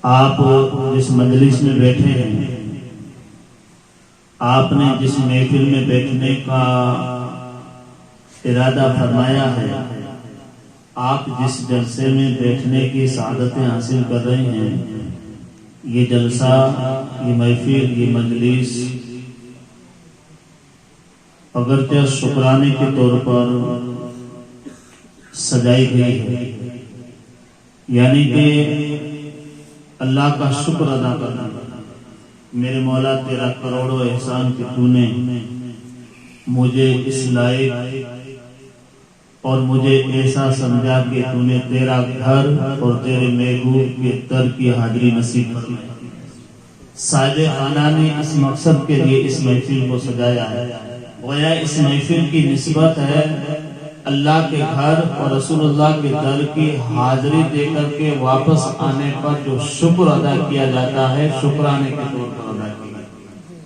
آپ جس مجلس میں بیٹھے ہیں، آپ نے جس محفل میں بیٹھنے کا ارادہ فرمایا ہے، آپ جس جلسے میں بیٹھنے کی سعادتیں حاصل کر رہے ہیں، یہ جلسہ، یہ محفل، یہ مجلس اگرچہ شکرانے کے طور پر سجائی گئی ہے، یعنی کہ اللہ کا شکر ادا کرنا، میرے مولا تیرا کروڑوں احسان کہ تو نے مجھے اس لائق اور مجھے ایسا سمجھا کہ تو نے تیرا گھر اور تیرے محبوب کے در کی حاضری نصیب فرمائی۔ صاحب خانہ نے اس مقصد کے لیے اس محفل کو سجایا ہے، گویا اس محفل کی نسبت ہے اللہ کے گھر اور رسول اللہ کے در کی حاضری دے کر کے واپس آنے پر جو شکر ادا کیا جاتا ہے، شکرانے کے طور پر ادا کیا جاتا ہے۔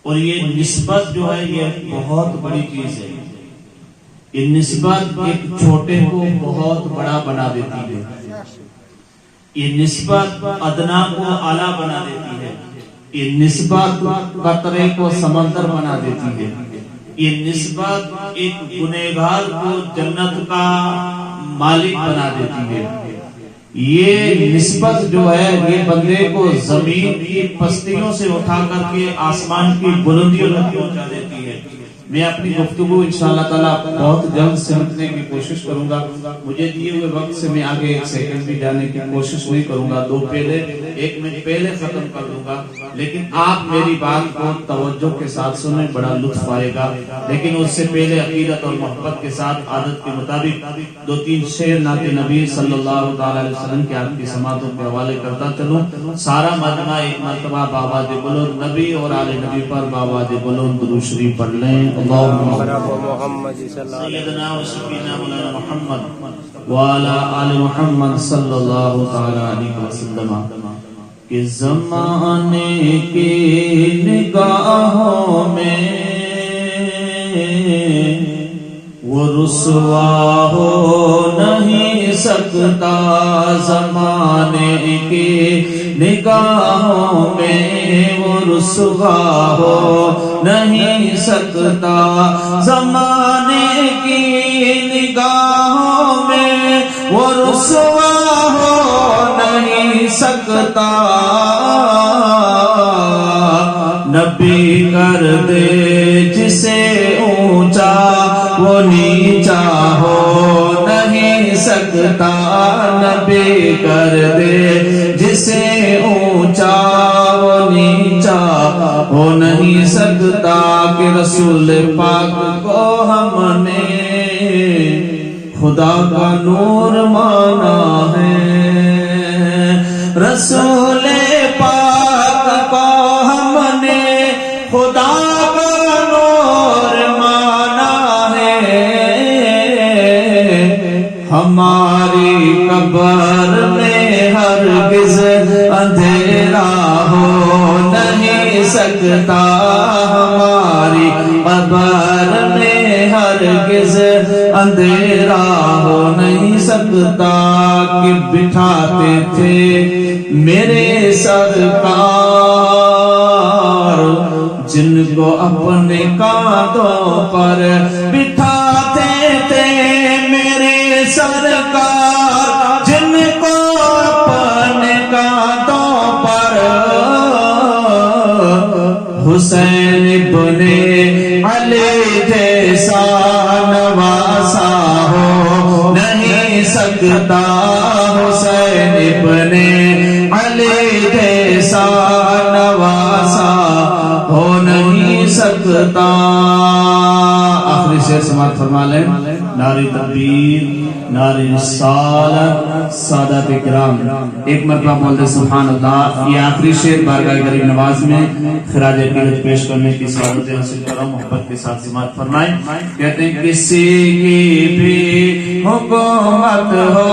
اور یہ نسبت جو ہے یہ بہت بڑی چیز ہے، یہ نسبت ایک چھوٹے کو بہت بڑا بنا دیتی ہے، یہ نسبت ادنا کو اعلیٰ بنا دیتی ہے، یہ نسبت قطرے کو سمندر بنا دیتی ہے، یہ نسبت ایک گنہگار کو جنت کا مالک بنا دیتی ہے، یہ نسبت جو ہے یہ بندے کو زمین کی پستیوں سے اٹھا کر کے آسمان کی بلندیوں تک پہنچا دیتی ہے۔ میں اپنی گفتگو انشاءاللہ تعالیٰ بہت جلد سمجھنے کی کوشش کروں گا، مجھے دیے ہوئے وقت سے میں آگے ایک سیکنڈ بھی جانے کی کوشش نہیں کروں گا، ایک منٹ پہلے ختم کر دوں گا، لیکن آپ میری بات کو توجہ کے ساتھ سنیں، بڑا لطف آئے گا۔ لیکن اس سے پہلے عقیدت اور محبت کے ساتھ عادت کے مطابق 2-3 شعر نعت نبی صلی اللہ علیہ وسلم کے آپ کی سماعتوں کے حوالے کرتا چلوں۔ سارا مجمع ایک مرتبہ بآواز بلند نبی اور آل نبی پر بآواز بلند درود شریف پڑھ لیں۔ سیدنا و شفینا مولانا محمد وعلی آل محمد صلی اللہ تعالی علیہ وسلم۔ کہ زمانے کی نگاہوں میں وہ رسوا ہو نہیں سکتا، زمانے کی نگاہوں میں وہ رسوا ہو نہیں سکتا، زمانے کی نگاہوں میں وہ رسوا ہو نہیں سکتا، نبی کر دے جسے اونچا وہ نیچا ہو نہیں سکتا، نبی کر دے جسے اونچا وہ نیچا ہو نہیں سکتا، کہ رسول پاک کو ہم نے خدا کا نور مانا ہے، رسول پاک کو ہم نے خدا کا نور مانا ہے، ہماری قبر میں ہرگز اندھیرا ہو نہیں سکتا، ہماری قبر میں ہرگز اندھیرا ہو نہیں سکتا، کہ بٹھاتے تھے میرے سرکار جن کو اپنے کاندھوں پر، بٹھاتے تھے میرے سرکار جن کو اپنے کاندھوں پر، حسین ابن علی جیسا نواسا ہو نہیں سکتا، حسین ابن علی جیسا نواسا ہو نہیں سکتا۔ آخری شعر سماعت فرما لیں۔ نعرہ تکبیر، نعرہ رسالت، سادات کرام، ایک مرتبہ بولتے سبحان اللہ۔ یہ آخری شعر بارگاہ کریم نواز میں خراج عقیدت پیش کرنے کی سعادت حاصل کرو، محبت کے ساتھ سماعت فرمائیں۔ کہتے ہیں کسی کی بھی حکومت ہو،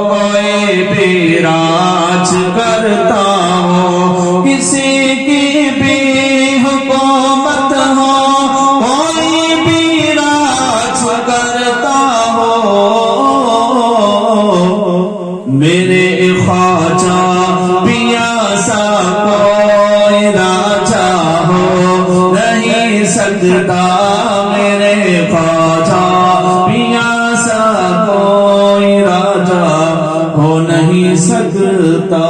کوئی بھی راج کرتا ہو، کسی کی بھی حکومت ہو، کوئی بھی راج کرتا ہو، میرے خواجہ بھی سا کوئی راجا ہو نہیں سکتا میرے خواجہ، میاں سا کوئی راجا ہو نہیں سکتا۔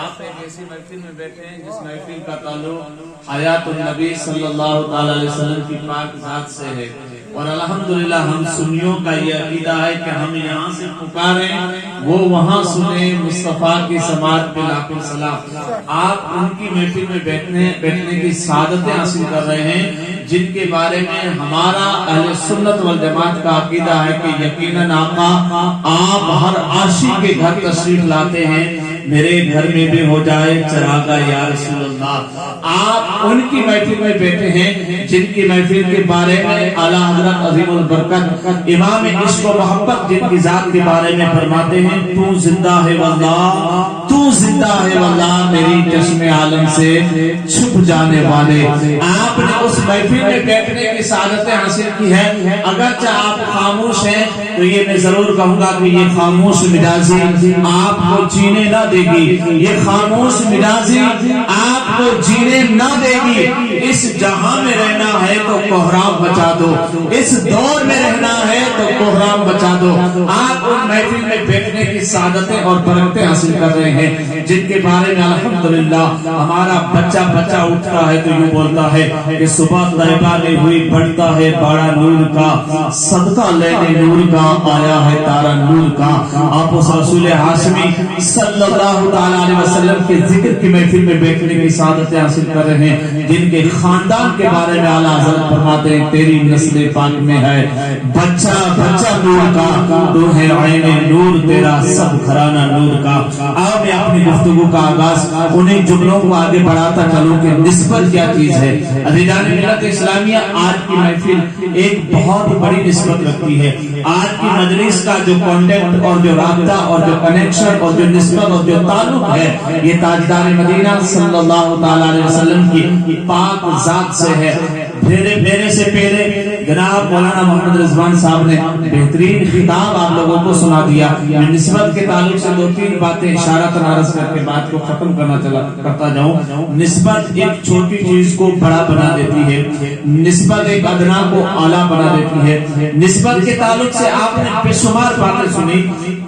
آپ ایک ایسی محفل میں بیٹھے ہیں جس محفل کا تعلق حیات النبی صلی اللہ تعالی علیہ وسلم کی پاک ذات سے ہے، اور الحمدللہ ہم سنیوں کا یہ عقیدہ ہے کہ ہم یہاں سے پکاریں وہ وہاں سنیں، مصطفیٰ کی سماعت پہ لاکھوں سلام۔ آپ ان کی محفل میں بیٹھنے کی سعادتیں حاصل کر رہے ہیں جن کے بارے میں ہمارا اہل سنت والجماعت کا عقیدہ ہے کہ یقیناً آقا آپ ہر عاشق کے گھر تشریف لاتے ہیں۔ میرے گھر میں بھی ہو جائے چراغا یا رسول اللہ۔ آپ ان کی محفل میں بیٹھے ہیں جن کی محفل کے بارے میں اعلیٰ حضرت عظیم البرکت امام عشق و محبت جن کی ذات کے بارے میں فرماتے ہیں تو زندہ ہے واللہ، تو زندہ ہے واللہ میری چشم عالم سے چھپ جانے والے۔ آپ نے اس محفل میں بیٹھنے کی سعادتیں حاصل کی ہے، اگرچہ آپ خاموش ہیں تو یہ میں ضرور کہوں گا کہ یہ خاموش مزاجی آپ کو جینے نہ دے گی، یہ خاموش مزاجی آپ کو جینے نہ دے گی۔ اس جہاں میں رہنا ہے تو کوہرام بچا دو، اس دور میں رہنا ہے تو کوہرام بچا دو۔ آپ ان محفل میں بیٹھنے کی سعادتیں اور برکتیں حاصل کر رہے ہیں جن کے بارے میں الحمدللہ ہمارا بچہ اٹھتا ہے تو یوں بولتا ہے کہ صبح طیبہ میں ہوئی بڑھتا ہے باڑا نور کا، صدقہ لینے نور کا آیا ہے تارا نور کا۔ آپ اس رسول ہاشمی صلی اللہ تعالی علیہ وسلم کے ذکر کی محفل میں بیٹھنے کی سعادتیں حاصل کر رہے ہیں جن کے خاندان کے بارے میں اعلیٰ حضرت فرماتے ہیں تیری نسل پاک میں ہے بچہ نور کا، تو ہے عین نور تیرا سب گھرانہ نور کا۔ اب میں اپنی گفتگو کا آغاز انہیں جملوں کو آگے بڑھاتا چلوں کہ نسبت کیا چیز ہے۔ عزیزان ملت اسلامیہ، آج کی محفل ایک بہت بڑی نسبت رکھتی ہے۔ آج کی مجلس کا جو کانٹیکٹ اور جو رابطہ اور جو کنیکشن اور جو نسبت اور جو تعلق ہے یہ تاجدار مدینہ صلی اللہ تعالی علیہ وسلم کی پاک ذات سے ہے۔ میرے سے پہلے جناب مولانا محمد رضوان صاحب نے بہترین خطاب آپ لوگوں کو سنا دیا۔ میں نسبت کے تعلق سے دو تین باتیں اشارہ عرض کر کے بات کو ختم کرتا جاؤں۔ نسبت ایک چھوٹی چیز کو بڑا بنا دیتی ہے، نسبت ایک ادنا کو اعلیٰ بنا دیتی ہے۔ نسبت کے تعلق سے آپ نے بے شمار باتیں سنی۔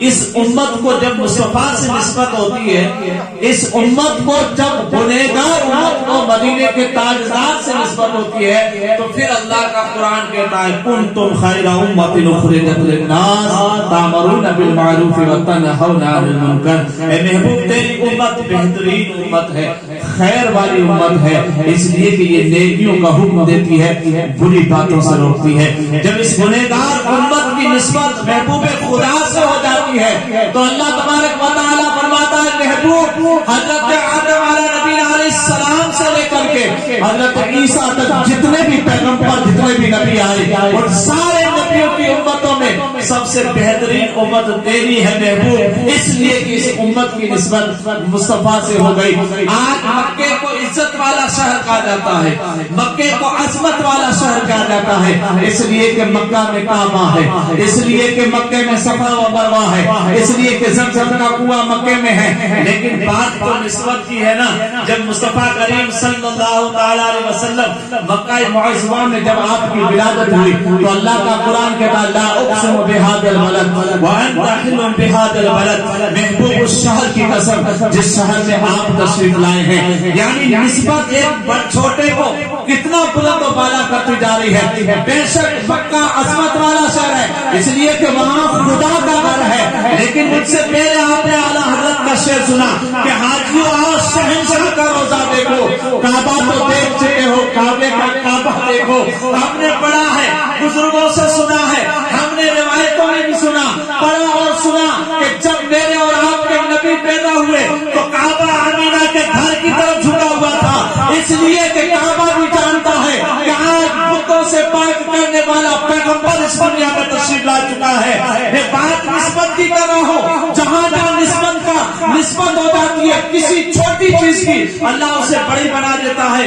اس امت کو جب مصطفیٰ سے نسبت ہوتی ہے، اس امت کو جب گنہگار امت کو مدینے کے تاجدار سے نسبت ہوتی ہے تو پھر اللہ کا قرآن کہتا ہے کنتم خیر امۃ اخرجت للناس تأمرون بالمعروف وتنہون عن المنکر۔ اے محبوب تیری امت بہترین امت ہے، خیر والی امت ہے، اس لیے کہ یہ نیکیوں کا حکم دیتی ہے، بری باتوں سے روکتی ہے۔ جب اس گنہگار امت کی نسبت محبوب خدا سے ہو جاتی ہے تو اللہ تبارک و تعالیٰ فرماتا ہے محبوب حضرت آدم علیہ نبی علیہ السلام سے لے کر کے حضرت عیسیٰ تک جتنے بھی پیغمبر جتنے بھی نبی آئے اور سارے نبیوں کی امتوں میں سب سے بہترین امت تیری ہے محبوب، اس لیے کہ اس امت کی نسبت مصطفیٰ سے ہو گئی۔ آج مکے کو عزت والا شہر کہا جاتا ہے، مکے کو عظمت والا شہر کہا جاتا ہے، اس لیے کہ مکہ میں کعبہ ہے، اس لیے کہ مکے میں صفا و مروہ ہے، اس لیے کہ زمزم کا کنواں مکے میں ہے۔ لیکن بات تو نسبت کی ہے نا، جب مصطفیٰ کریم صلی اللہ تعالی علیہ وسلم مکہ معظمہ میں جب آپ کی ولادت ہوئی تو اللہ کا قرآن کہتا لا اقسم بہذا البلد وانت حل بہذا البلد، محبوب اس شہر کی قسم جس شہر میں آپ تشریف لائے ہیں۔ یعنی نسبت ایک چھوٹے کو کتنا بلند و بالا کرتی جا رہی ہے۔ بے شک مکہ عظمت والا شہر ہے اس لیے کہ وہاں خدا کا گھر ہے، لیکن مجھ سے پہلے آپ نے اعلیٰ حضرت کا شعر سنا کہ حاجیوں آؤ شہنشاہ کا روزہ دیکھو، کعبہ تو دیکھ چکے ہو، کعبے کا کعبہ دیکھو۔ ہم نے پڑھا ہے، بزرگوں سے سنا ہے، ہم نے روایتوں میں بھی سنا، پڑھا اور سنا کہ جب میرے اور آپ کے نبی پیدا ہوئے تو کعبہ آمینہ کے گھر کی طرف جھکا ہوا تھا، اس لیے کہ کعبہ بھی جانتا ہے کہ آج بتوں سے پاک کرنے والا پیغمبر اس دنیا میں تشریف لا چکا ہے۔ میں بات نسبت کی کر رہا ہوں، جہاں جہاں نسبت ہو جاتی ہے کسی چھوٹی چیز کی اللہ اسے بڑی بنا دیتا ہے۔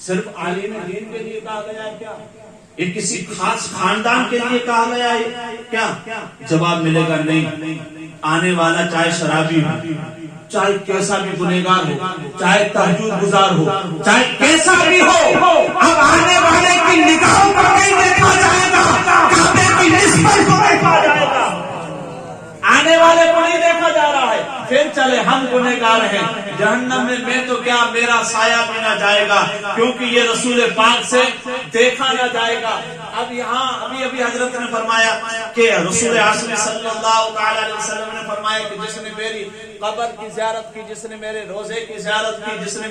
صرف عالم دین کے لیے کہا گیا ہے کیا؟ یہ کسی خاص خاندان کے لیے کہا گیا ہے کیا؟ جواب ملے گا نہیں. آنے والا چاہے شرابی ہو، چاہے کیسا بھی گنہگار ہو، چاہے تہجد گزار ہو، چاہے کیسا بھی ہو، اب آنے والے کی نگاہوں کو نہیں دیکھا جائے گا، کعبے کی نسبت کو دیکھا جائے گا. آنے والے کو نہیں دیکھا جا رہا ہے. پھر چلے ہم گنہگار ہیں، جہنم میں تو کیا میرا سایہ بھی نہ جائے گا، کیونکہ یہ رسول پاک سے دیکھا نہ جائے گا. اب یہاں ابھی حضرت نے فرمایا کہ رسول اعظم صلی اللہ تعالی علیہ وسلم نے فرمایا کہ جس نے میری قبر کی زیارت کی، جس نے میرے روزے کی زیارت کی، جس نے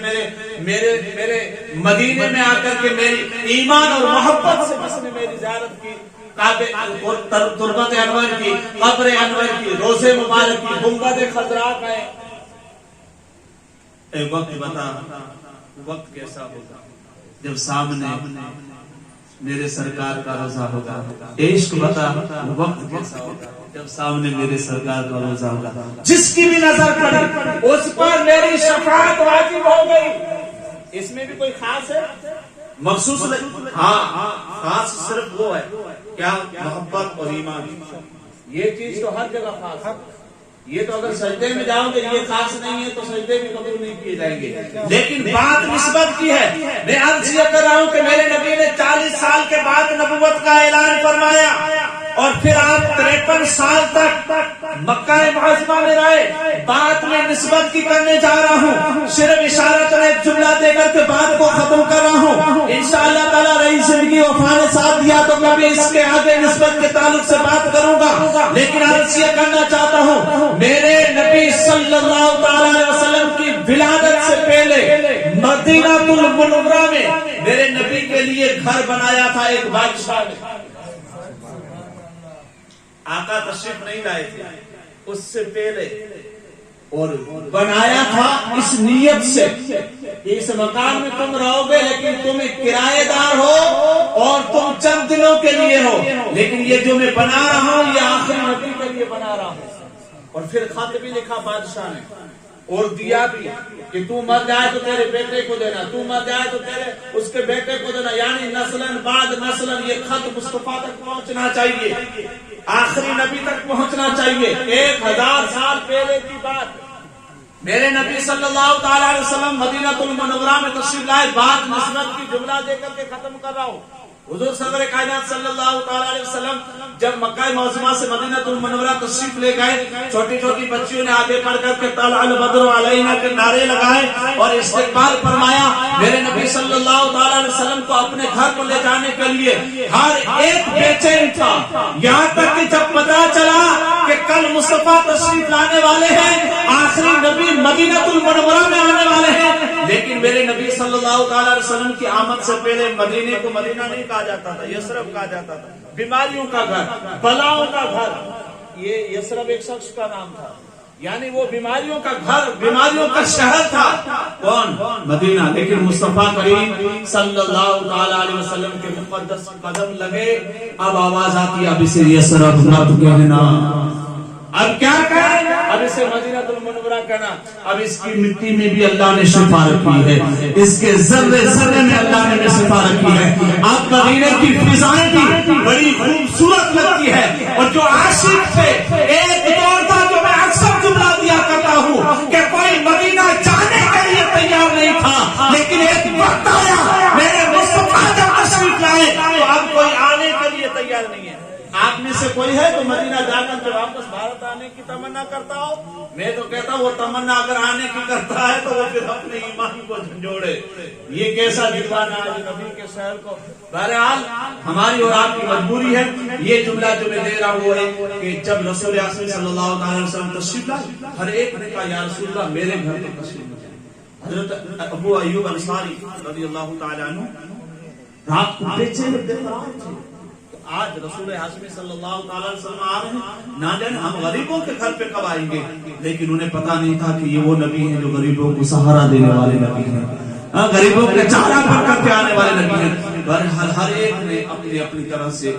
میرے مدینے میں آ کر کے میری ایمان اور محبت سے جس نے میری زیارت کی، تربت انور کی، قبر انور کی، روزے مبارک کی، گنبد خضراء کا ہے. اے وقت بتا، وقت کیسا ہوگا جب سامنے میرے سرکار کا روزہ ہوگا. عشق بتا، وقت کیسا ہوگا جب سامنے میرے سرکار کا روزہ ہوگا. جس کی بھی نظر پڑی اس پر میری شفاعت واجب ہو گئی. اس میں بھی کوئی خاص ہے مخصوص؟ ہاں، خاص صرف وہ ہے کیا؟ محبت اور ایمان. یہ چیز تو ہر جگہ خاص ہے. یہ تو اگر سجدے میں جاؤ گے یہ خاص نہیں ہے تو سجدے بھی قبول نہیں کیے جائیں گے. لیکن بات نسبت کی ہے. میں عرض یہ کر رہا ہوں کہ میرے نبی نے 40 سال کے بعد نبوت کا اعلان فرمایا اور پھر آپ 53 سال تک مکہ معظمہ میں رہے. بات میں نسبت کی کرنے جا رہا ہوں، صرف اشارہ کر ایک جملہ دے کر کے بات کو ختم کر رہا ہوں. انشاءاللہ تعالیٰ رہی زندگی وفا نے ساتھ دیا تو کبھی اس کے آگے نسبت کے تعلق سے بات کروں گا. لیکن عرض یہ کرنا چاہتا ہوں، میرے نبی صلی اللہ تعالی علیہ وسلم کی ولادت سے پہلے مدینہ المنورہ میں میرے نبی کے لیے گھر بنایا تھا ایک بادشاہ نے. آقا تشریف نہیں لائے تھے اس سے پہلے، اور بنایا تھا اس نیت سے اس مکان میں تم رہو گے لیکن تم ایک کرایہ دار ہو اور تم چند دنوں کے لیے ہو، لیکن یہ جو میں بنا رہا ہوں یہ آخری نبی کے لیے بنا رہا ہوں. اور پھر خط بھی لکھا بادشاہ نے اور دیا بھی کہ تو مر جائے تو تیرے بیٹے کو دینا، تو مر جائے تو تیرے اس کے بیٹے کو دینا. یعنی نسلن بعد نسلن یہ خط مصطفیٰ تک پہنچنا چاہیے، آخری نبی تک پہنچنا چاہیے. 1000 سال پہلے کی بات. میرے نبی صلی اللہ تعالی علیہ وسلم مدینہ المنورہ میں تشریف لائے. بات نسبت کی جملہ دے کر کے ختم کر رہا ہوں. حضور صدر کائنات صلی اللہ تعالی علیہ وسلم جب مکہ معظمہ سے مدینہ المنورہ تشریف لے گئے، چھوٹی چھوٹی بچیوں نے آگے بڑھ کر کے طلع البدر علینا کے نعرے لگائے اور استقبال فرمایا. میرے نبی صلی اللہ تعالی علیہ وسلم کو اپنے گھر کو لے جانے کے لیے ہر ایک بے چین تھا، یہاں تک کہ جب پتا چلا کہ کل مصطفیٰ تشریف لانے والے ہیں، آخری نبی مدینہ المنورہ میں آنے والے ہیں. لیکن میرے نبی صلی اللہ تعالی علیہ وسلم کی آمد سے پہلے مدینے کو مدینہ نہیں کہا جاتا تھا، یثرب کہا جاتا تھا. بیماریوں کا گھر، بلاؤں کا گھر. یہ یثرب ایک شخص کا نام تھا، یعنی وہ بیماریوں کا گھر، بیماریوں کا شہر تھا. کون؟ مدینہ. لیکن مصطفیٰ کریم صلی اللہ تعالی علیہ وسلم کے مقدس قدم لگے. اب آواز آتی ہے اب اسے یثرب مت کہنا، اب کیا کریں؟ اب اسے مدینہ المنورہ کہنا. اب اس کی مٹی میں بھی اللہ نے شفا رکھی ہے، اس کے ذرے ذرے میں اللہ نے شفا رکھی ہے. اب مدینے کی فضائیں بھی بڑی خوبصورت لگتی ہے. اور جو عاشق تھے، ایک دور تھا جو میں اکثر جملہ دیا کرتا ہوں کہ کوئی مدینہ جانے کے لیے تیار نہیں تھا، لیکن ایک وقت آیا میرے مصطفیٰ جب تشریف لائے تو اب کوئی آنے کے لیے تیار نہیں ہے. آپ میں سے کوئی ہے تو مدینہ جا کر کے واپس بھارت آنے کی تمنا کرتا ہو؟ میں تو کہتا ہوں وہ تمنا اگر آنے کی کرتا ہے تو وہ پھر اپنے ایمان کو جھنجھوڑے. یہ کیسا دیوانہ ہے نبی کے شہر کو. بہرحال ہماری اور آپ کی مجبوری ہے. یہ جملہ جو میں دے رہا ہوں وہ ہے کہ جب رسول اکرم صلی اللہ علیہ وسلم تشریف لائے، ہر ایک نے کہا یا رسول اللہ میرے گھر میں تشریف لائے. حضرت ابو ایوب انصاری رضی اللہ تعالی عنہ رات کو بے چین دل رات تھے. آج رسول ہاشمی صلی اللہ تعالی علیہ وسلم آ رہے ہیں، نہ جانے ہم غریبوں کے گھر پہ کب آئیں گے. لیکن انہیں پتا نہیں تھا کہ یہ وہ نبی ہیں جو غریبوں کو سہارا دینے والے نبی ہیں، غریبوں کے چارہ بن کر کے آنے والے نبی ہیں. بہرحال ہر ایک نے اپنی اپنی طرح سے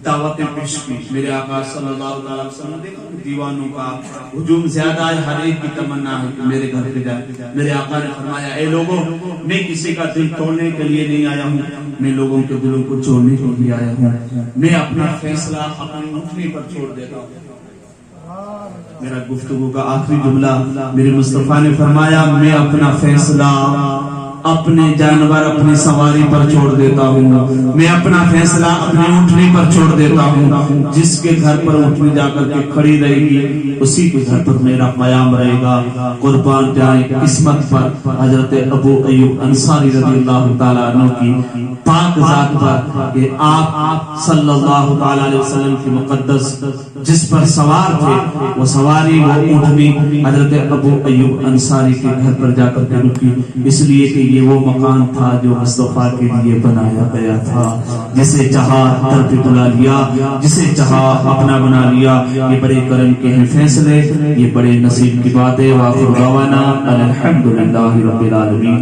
دعوتیں پیش کی. میرے آقا صلی اللہ علیہ وسلم نے دیکھا دیوانوں کا ہجوم زیادہ ہے, ہر ایک کی تمنا ہے کہ میرے گھر پہ جائے. میرے آقا نے فرمایا اے لوگوں, میں کسی کا دل توڑنے کے لیے نہیں آیا ہوں, میں لوگوں کے دلوں کو توڑنے کے لیے آیا ہوں. میں اپنا فیصلہ اپنی اٹھنے پر چھوڑ دیتا ہوں. میرا گفتگو کا آخری جملہ میرے مصطفیٰ نے فرمایا میں اپنا فیصلہ اپنے جانور اپنی سواری پر چھوڑ دیتا ہوں, میں اپنا فیصلہ اپنی اونٹنی پر چھوڑ دیتا ہوں. جس کے گھر پر اونٹنی جا کر کے کھڑی رہے گی اسی کے گھر پر میرا قیام رہے گا. قربان جائیں قسمت پر حضرت ابو ایوب انصاری رضی اللہ تعالیٰ عنہ کی پاک ذات پر کہ آپ صلی اللہ تعالیٰ علیہ وسلم کی مقدس جس پر سوار تھے وہ سواری وہ اونٹنی حضرت ابو ایوب انصاری کے گھر پر جا کر کے رکی, اس لیے کہ یہ وہ مکان تھا جو مصطفیٰ کے لیے بنایا گیا تھا. جسے چاہا در پہ بلا لیا, جسے چاہا اپنا بنا لیا. یہ بڑے کرم کے ہیں فیصلے, یہ بڑے نصیب کی باتیں. وآخر دعوانا الحمدللہ رب العالمین.